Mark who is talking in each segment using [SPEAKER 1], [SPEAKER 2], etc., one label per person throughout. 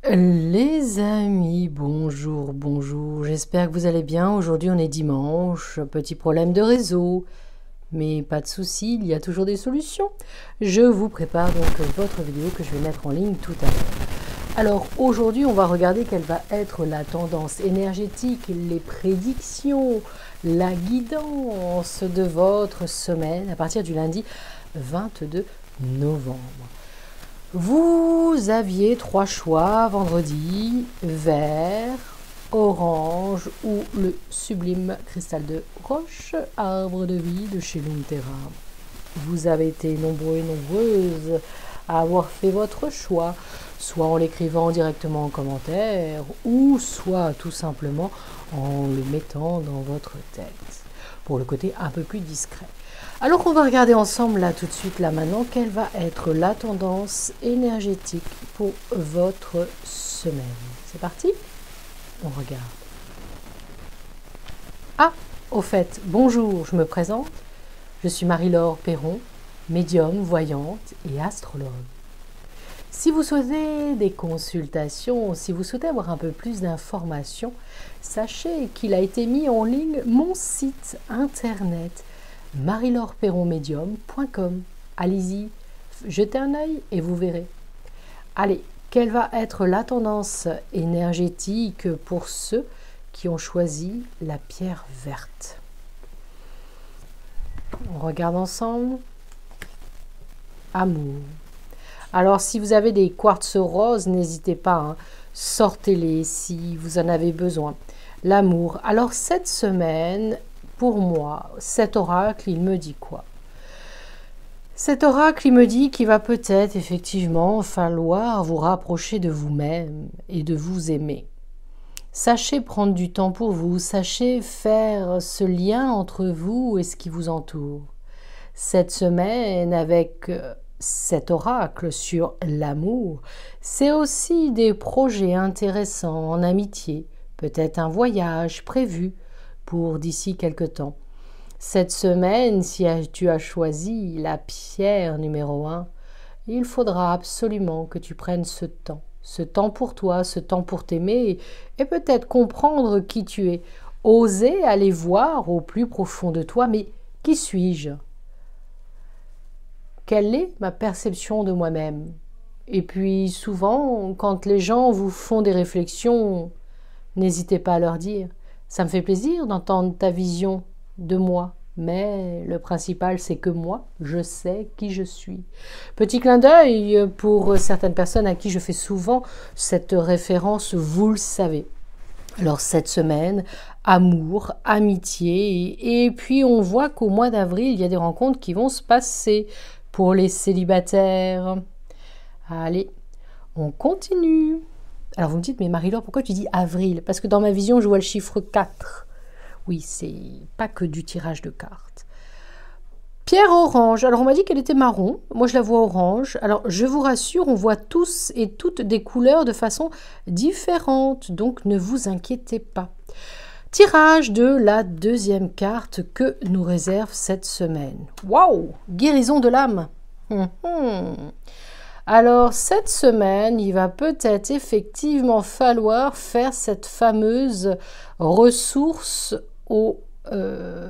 [SPEAKER 1] Les amis, bonjour, bonjour, j'espère que vous allez bien. Aujourd'hui on est dimanche, petit problème de réseau, mais pas de souci, il y a toujours des solutions. Je vous prépare donc votre vidéo que je vais mettre en ligne tout à l'heure. Alors aujourd'hui on va regarder quelle va être la tendance énergétique, les prédictions, la guidance de votre semaine à partir du lundi 22 novembre. Vous aviez trois choix vendredi: vert, orange ou le sublime cristal de roche, arbre de vie de chez Luntera. Vous avez été nombreux et nombreuses à avoir fait votre choix, soit en l'écrivant directement en commentaire ou soit tout simplement en le mettant dans votre tête, pour le côté un peu plus discret. Alors on va regarder ensemble là tout de suite, là maintenant, quelle va être la tendance énergétique pour votre semaine. C'est parti, on regarde. Ah, au fait, bonjour, je me présente. Je suis Marie-Laure Perron, médium, voyante et astrologue. Si vous souhaitez des consultations, si vous souhaitez avoir un peu plus d'informations, sachez qu'il a été mis en ligne mon site internet marilaureperronmedium.com. Allez-y, jetez un œil et vous verrez. Allez, quelle va être la tendance énergétique pour ceux qui ont choisi la pierre verte? On regarde ensemble. Amour. Alors, si vous avez des quartz roses, n'hésitez pas, hein, sortez-les si vous en avez besoin. L'amour. Alors, cette semaine, pour moi, cet oracle, il me dit quoi? Cet oracle, il me dit qu'il va peut-être effectivement falloir vous rapprocher de vous-même et de vous aimer. Sachez prendre du temps pour vous, sachez faire ce lien entre vous et ce qui vous entoure. Cette semaine, avec cet oracle sur l'amour, c'est aussi des projets intéressants en amitié, peut-être un voyage prévu pour d'ici quelque temps. Cette semaine, si tu as choisi la pierre numéro 1, il faudra absolument que tu prennes ce temps pour toi, ce temps pour t'aimer et peut-être comprendre qui tu es. Oser aller voir au plus profond de toi, mais qui suis-je? Quelle est ma perception de moi-même? Et puis souvent, quand les gens vous font des réflexions, n'hésitez pas à leur dire: ça me fait plaisir d'entendre ta vision de moi, mais le principal c'est que moi, je sais qui je suis. Petit clin d'œil pour certaines personnes à qui je fais souvent cette référence, vous le savez. Alors cette semaine, amour, amitié, et puis on voit qu'au mois d'avril, il y a des rencontres qui vont se passer pour les célibataires. Allez, on continue. Alors vous me dites, mais Marie-Laure, pourquoi tu dis avril? Parce que dans ma vision, je vois le chiffre 4. Oui, c'est pas que du tirage de cartes. Pierre orange. Alors on m'a dit qu'elle était marron. Moi, je la vois orange. Alors je vous rassure, on voit tous et toutes des couleurs de façon différente. Donc ne vous inquiétez pas. Tirage de la deuxième carte que nous réserve cette semaine. Waouh! Guérison de l'âme. Alors, cette semaine, il va peut-être effectivement falloir faire cette fameuse ressource aux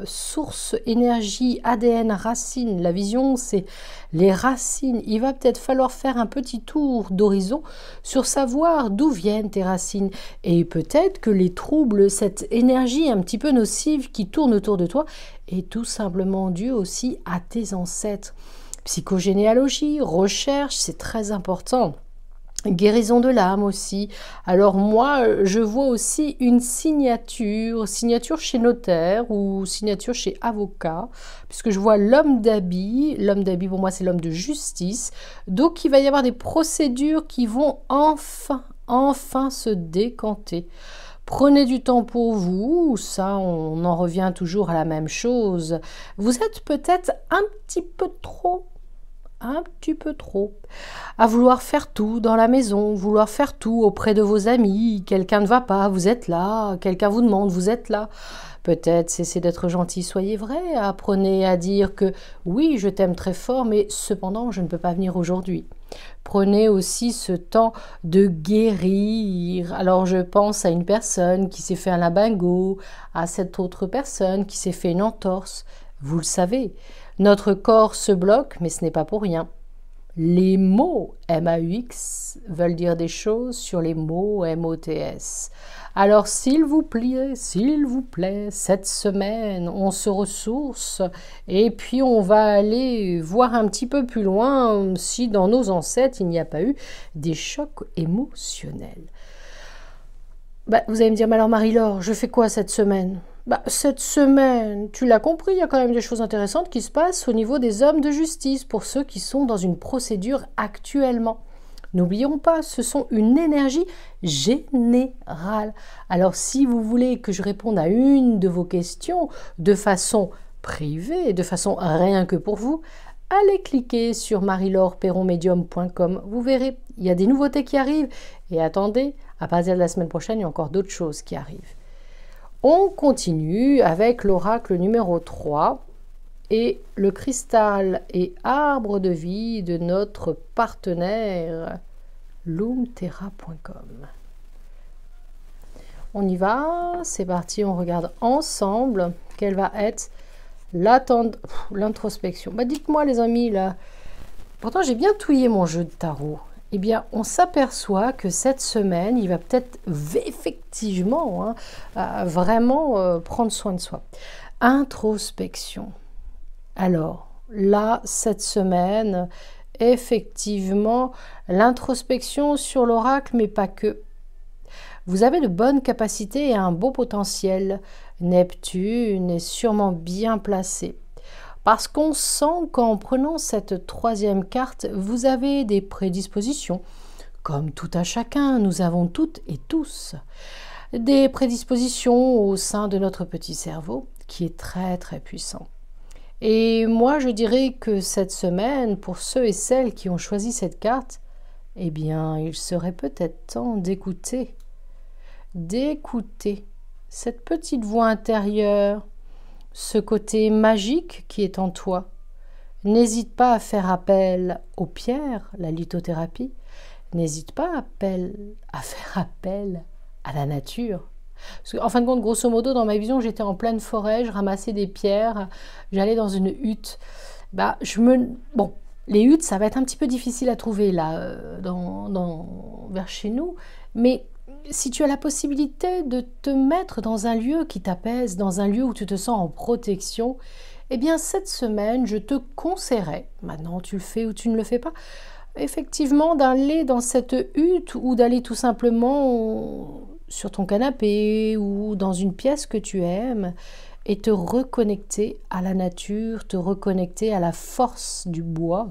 [SPEAKER 1] sources énergie ADN racines. La vision, c'est les racines. Il va peut-être falloir faire un petit tour d'horizon sur savoir d'où viennent tes racines. Et peut-être que les troubles, cette énergie un petit peu nocive qui tourne autour de toi, est tout simplement due aussi à tes ancêtres. Psychogénéalogie, recherche, c'est très important. Guérison de l'âme aussi. Alors moi, je vois aussi une signature chez notaire ou signature chez avocat, puisque je vois l'homme d'habit. L'homme d'habit, pour moi, c'est l'homme de justice. Donc, il va y avoir des procédures qui vont enfin se décanter. Prenez du temps pour vous, ça, on en revient toujours à la même chose. Vous êtes peut-être un petit peu trop à vouloir faire tout dans la maison, vouloir faire tout auprès de vos amis. Quelqu'un ne va pas, vous êtes là. Quelqu'un vous demande, vous êtes là. Peut-être cessez d'être gentil, soyez vrai. Apprenez à dire que oui, je t'aime très fort, mais cependant, je ne peux pas venir aujourd'hui. Prenez aussi ce temps de guérir. Alors je pense à une personne qui s'est fait un lumbago, à cette autre personne qui s'est fait une entorse. Vous le savez, notre corps se bloque, mais ce n'est pas pour rien. Les mots M-A-U-X veulent dire des choses sur les mots M-O-T-S. Alors s'il vous plaît, cette semaine, on se ressource et puis on va aller voir un petit peu plus loin si dans nos ancêtres il n'y a pas eu des chocs émotionnels. Vous allez me dire, mais alors Marie-Laure, je fais quoi cette semaine ? Cette semaine, tu l'as compris, il y a quand même des choses intéressantes qui se passent au niveau des hommes de justice pour ceux qui sont dans une procédure actuellement. N'oublions pas, ce sont une énergie générale. Alors si vous voulez que je réponde à une de vos questions de façon privée, de façon rien que pour vous, allez cliquer sur marie-laure-perronmedium.com. Vous verrez, il y a des nouveautés qui arrivent. Et attendez, à partir de la semaine prochaine, il y a encore d'autres choses qui arrivent. On continue avec l'oracle numéro 3 et le cristal et arbre de vie de notre partenaire loomterra.com. On y va, c'est parti, on regarde ensemble quelle va être l'introspection. Dites-moi les amis, là, pourtant j'ai bien touillé mon jeu de tarot. Eh bien, on s'aperçoit que cette semaine, il va peut-être effectivement vraiment prendre soin de soi. Introspection. Alors, là, cette semaine, effectivement, l'introspection sur l'oracle, mais pas que. Vous avez de bonnes capacités et un beau potentiel. Neptune est sûrement bien placé. Parce qu'on sent qu'en prenant cette troisième carte, vous avez des prédispositions. Comme tout à chacun, nous avons toutes et tous des prédispositions au sein de notre petit cerveau qui est très très puissant. Et moi, je dirais que cette semaine, pour ceux et celles qui ont choisi cette carte, eh bien, il serait peut-être temps d'écouter cette petite voix intérieure, ce côté magique qui est en toi. N'hésite pas à faire appel aux pierres, la lithothérapie. N'hésite pas à faire appel à la nature. Parce qu'en fin de compte, grosso modo, dans ma vision, j'étais en pleine forêt, je ramassais des pierres, j'allais dans une hutte. Bon, les huttes, ça va être un petit peu difficile à trouver là, vers chez nous, mais si tu as la possibilité de te mettre dans un lieu qui t'apaise, dans un lieu où tu te sens en protection, eh bien cette semaine, je te conseillerais, maintenant tu le fais ou tu ne le fais pas, effectivement d'aller dans cette hutte ou d'aller tout simplement sur ton canapé ou dans une pièce que tu aimes et te reconnecter à la nature, te reconnecter à la force du bois.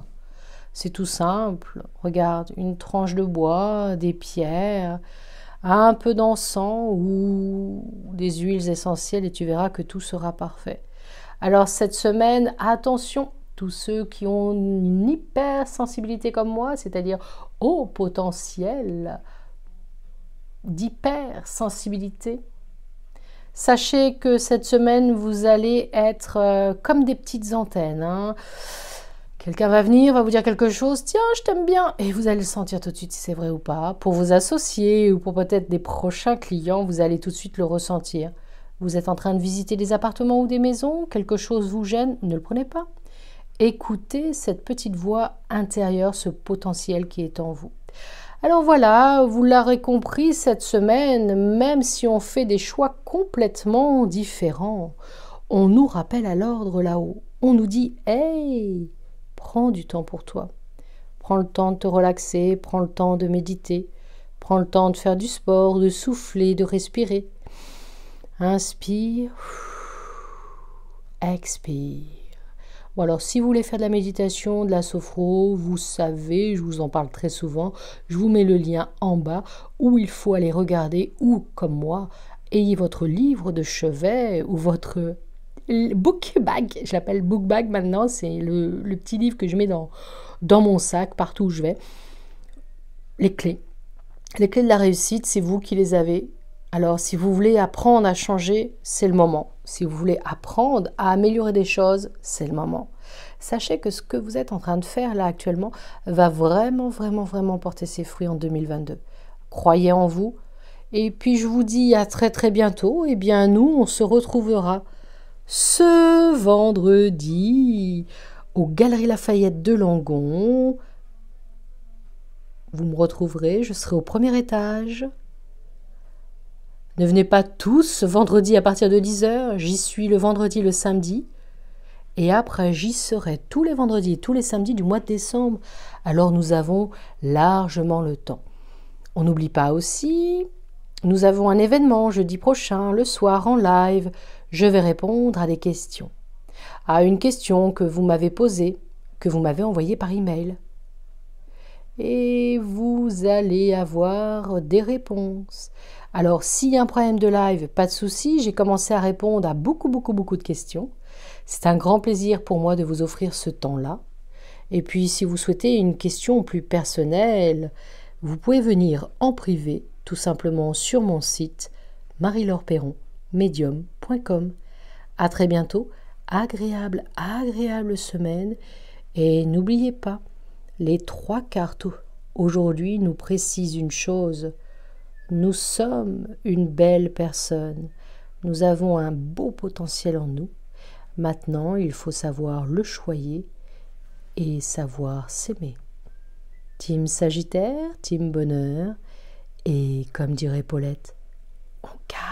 [SPEAKER 1] C'est tout simple. Regarde, une tranche de bois, des pierres, un peu d'encens ou des huiles essentielles et tu verras que tout sera parfait. Alors cette semaine, attention, tous ceux qui ont une hypersensibilité comme moi, c'est-à-dire au potentiel d'hypersensibilité, sachez que cette semaine, vous allez être comme des petites antennes. Quelqu'un va venir, va vous dire quelque chose, tiens, je t'aime bien, et vous allez le sentir tout de suite si c'est vrai ou pas. Pour vos associés ou pour peut-être des prochains clients, vous allez tout de suite le ressentir. Vous êtes en train de visiter des appartements ou des maisons, quelque chose vous gêne, ne le prenez pas. Écoutez cette petite voix intérieure, ce potentiel qui est en vous. Alors voilà, vous l'aurez compris, cette semaine, même si on fait des choix complètement différents, on nous rappelle à l'ordre là-haut. On nous dit « Hey !» Prends du temps pour toi. Prends le temps de te relaxer, prends le temps de méditer, prends le temps de faire du sport, de souffler, de respirer. Inspire, expire. Bon alors, si vous voulez faire de la méditation, de la sophro, vous savez, je vous en parle très souvent, je vous mets le lien en bas où il faut aller regarder, ou comme moi, ayez votre livre de chevet ou votre book bag, je l'appelle book bag maintenant, c'est le petit livre que je mets dans mon sac, partout où je vais. Les clés de la réussite, c'est vous qui les avez. Alors, si vous voulez apprendre à changer, c'est le moment. Si vous voulez apprendre à améliorer des choses, c'est le moment. Sachez que ce que vous êtes en train de faire là actuellement va vraiment, vraiment, vraiment porter ses fruits en 2022. Croyez en vous. Et puis, je vous dis à très, très bientôt. Eh bien, nous, on se retrouvera ce vendredi aux Galeries Lafayette de Langon. Vous me retrouverez, je serai au premier étage. Ne venez pas tous vendredi à partir de 10h, j'y suis le vendredi, le samedi. Et après, j'y serai tous les vendredis et tous les samedis du mois de décembre. Alors nous avons largement le temps. On n'oublie pas aussi, nous avons un événement jeudi prochain, le soir en live. Je vais répondre à des questions. À une question que vous m'avez posée, que vous m'avez envoyée par email. Et vous allez avoir des réponses. Alors, s'il y a un problème de live, pas de souci, j'ai commencé à répondre à beaucoup de questions. C'est un grand plaisir pour moi de vous offrir ce temps-là. Et puis, si vous souhaitez une question plus personnelle, vous pouvez venir en privé, tout simplement sur mon site marie-laure-perron-medium.com. À très bientôt, agréable semaine. Et n'oubliez pas, les 3 cartes aujourd'hui nous précisent une chose. Nous sommes une belle personne. Nous avons un beau potentiel en nous. Maintenant, il faut savoir le choyer et savoir s'aimer. Team Sagittaire, team bonheur. Et comme dirait Paulette, on garde